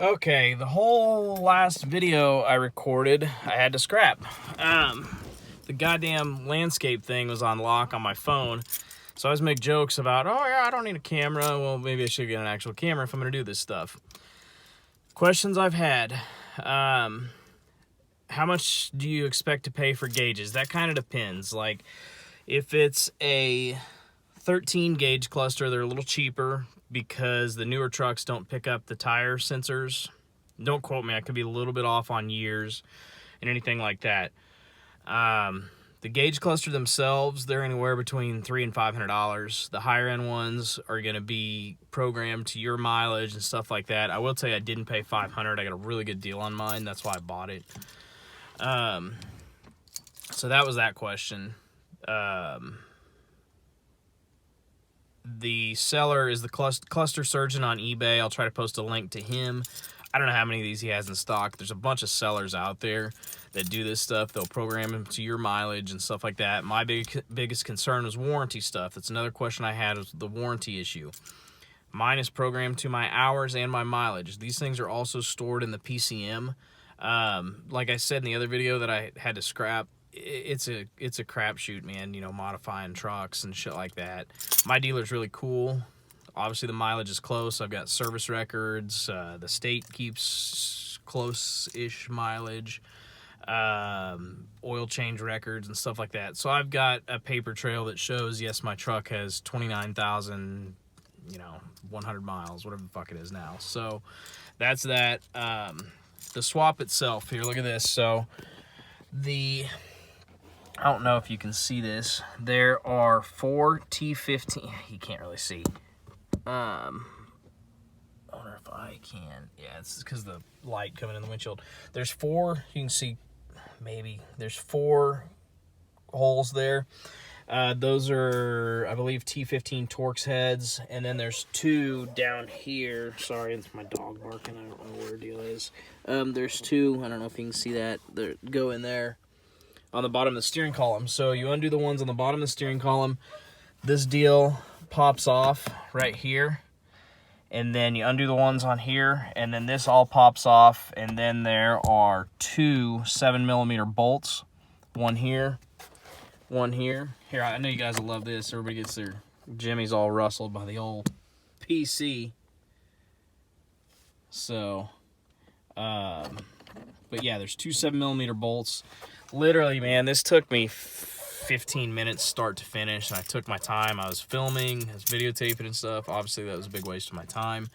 Okay, the whole last video I recorded, I had to scrap. The goddamn landscape thing was on lock on my phone. So I always make jokes about, oh yeah, I don't need a camera. Well, maybe I should get an actual camera if I'm going to do this stuff. Questions I've had. How much do you expect to pay for gauges? That kind of depends. Like, if it's a 13 gauge cluster, they're a little cheaper because the newer trucks don't pick up the tire sensors. Don't quote me, I could be a little bit off on years and anything like that. The gauge cluster themselves, they're anywhere between $300 and $500. The higher end ones are going to be programmed to your mileage and stuff like that. I will tell you, I didn't pay $500. I got a really good deal on mine. That's why I bought it. So that was that question. The seller is the cluster surgeon on eBay. I'll try to post a link to him. I don't know how many of these he has in stock. There's a bunch of sellers out there that do this stuff. They'll program them to your mileage and stuff like that. My biggest concern was warranty stuff. That's another question I had, was the warranty issue. Mine is programmed to my hours and my mileage. These things are also stored in the PCM. Like I said in the other video that I had to scrap, it's a crapshoot, man, you know, modifying trucks and shit like that. My dealer's really cool. Obviously the mileage is close. I've got service records. The state keeps close-ish mileage. Oil change records and stuff like that. So I've got a paper trail that shows, yes, my truck has 29,000, 100 miles, whatever the fuck it is now. So that's that. The swap itself, here, look at this. So I don't know if you can see this. There are 4 T15. You can't really see. I wonder if I can. Yeah, it's because the light coming in the windshield. There's 4. You can see maybe. There's 4 holes there. Those are, I believe, T15 Torx heads. And then there's 2 down here. Sorry, it's my dog barking. I don't know where the deal is. There's 2. I don't know if you can see that. They go in there on the bottom of the steering column. So you undo the ones on the bottom of the steering column. This deal pops off right here. And then you undo the ones on here. And then this all pops off. And then there are 2 7mm bolts. One here. One here. Here, I know you guys will love this. Everybody gets their jimmies all rustled by the old PC. So, but yeah, there's 2 7mm bolts. Literally, man, this took me 15 minutes start to finish. I took my time. I was filming, I was videotaping and stuff. Obviously, that was a big waste of my time.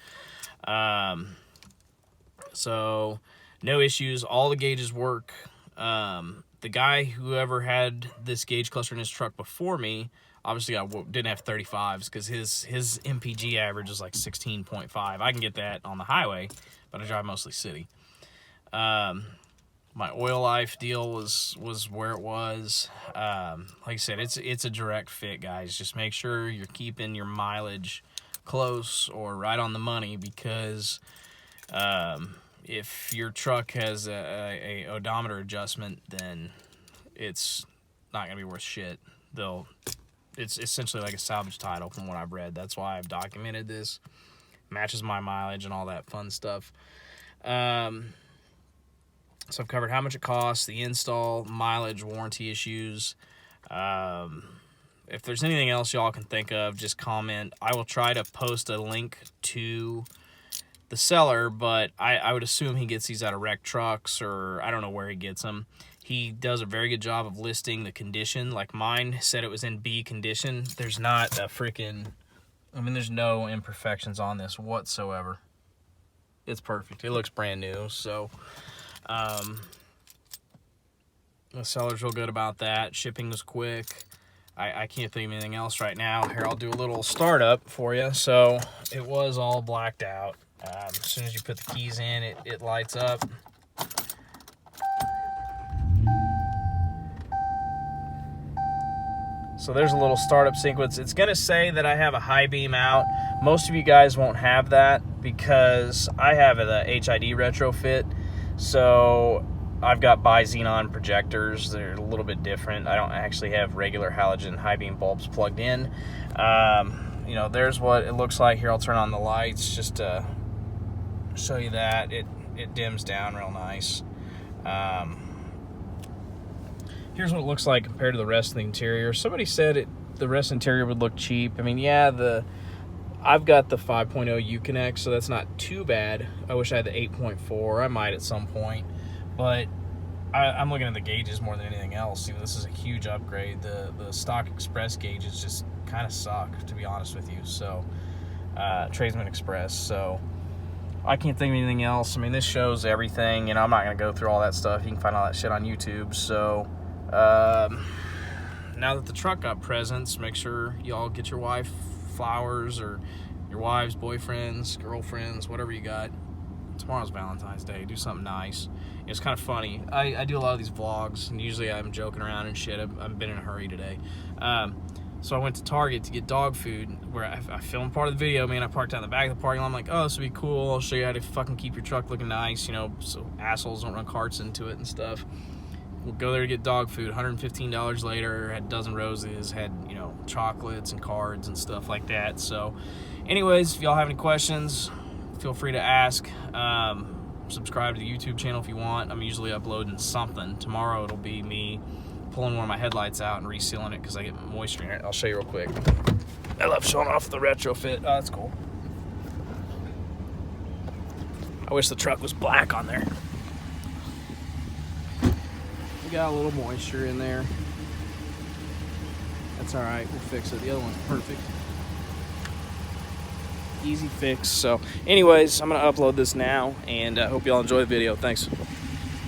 So, no issues. All the gauges work. The guy, whoever had this gauge cluster in his truck before me, obviously I didn't have 35s because his MPG average is like 16.5. I can get that on the highway, but I drive mostly city. My oil life deal was where it was. Like I said, it's a direct fit, guys. Just make sure you're keeping your mileage close or right on the money, because if your truck has a odometer adjustment, then it's not gonna be worth shit. It's essentially like a salvage title from what I've read. That's why I've documented this. Matches my mileage and all that fun stuff. So I've covered how much it costs, the install, mileage, warranty issues. If there's anything else y'all can think of, just comment. I will try to post a link to the seller, but I would assume he gets these out of wrecked trucks, or I don't know where he gets them. He does a very good job of listing the condition. Like mine said it was in B condition. There's not a freaking, there's no imperfections on this whatsoever. It's perfect. It looks brand new. So the seller's real good about that. Shipping was quick. I can't think of anything else right now. Here, I'll do a little startup for you. So it was all blacked out. As soon as you put the keys in, it lights up. So there's a little startup sequence. It's going to say that I have a high beam out. Most of you guys won't have that because I have the HID retrofit. So I've got bi-xenon projectors. They're a little bit different. I don't actually have regular halogen high beam bulbs plugged in. There's what it looks like here. I'll turn on the lights just to show you that. It dims down real nice. Here's what it looks like compared to the rest of the interior. Somebody said the rest of the interior would look cheap. I mean, yeah, I've got the 5.0 Uconnect, so that's not too bad. I wish I had the 8.4. I might at some point, but I'm looking at the gauges more than anything else. You know, this is a huge upgrade. The stock Express gauges just kind of suck, to be honest with you. So, Tradesman Express. So, I can't think of anything else. I mean, this shows everything. You know, I'm not going to go through all that stuff. You can find all that shit on YouTube. So, now that the truck got presents, make sure y'all get your wife flowers, or your wives, boyfriends, girlfriends, whatever you got. Tomorrow's Valentine's Day. Do something nice. It's kind of funny. I do a lot of these vlogs, and usually I'm joking around and shit. I've been in a hurry today. So I went to Target to get dog food, where I filmed part of the video. Man, I parked out in the back of the parking lot. I'm like, oh, this would be cool. I'll show you how to fucking keep your truck looking nice, you know, so assholes don't run carts into it and stuff. We'll go there to get dog food. $115 later, had a dozen roses, had, you know, chocolates and cards and stuff like that. So, anyways, if y'all have any questions, feel free to ask. Subscribe to the YouTube channel if you want. I'm usually uploading something. Tomorrow it'll be me pulling one of my headlights out and resealing it because I get moisture in it. I'll show you real quick. I love showing off the retrofit. Oh, that's cool. I wish the truck was black on there. We got a little moisture in there. That's alright, we'll fix it. The other one's perfect. Easy fix. So anyways, I'm going to upload this now, and I hope y'all enjoy the video. Thanks.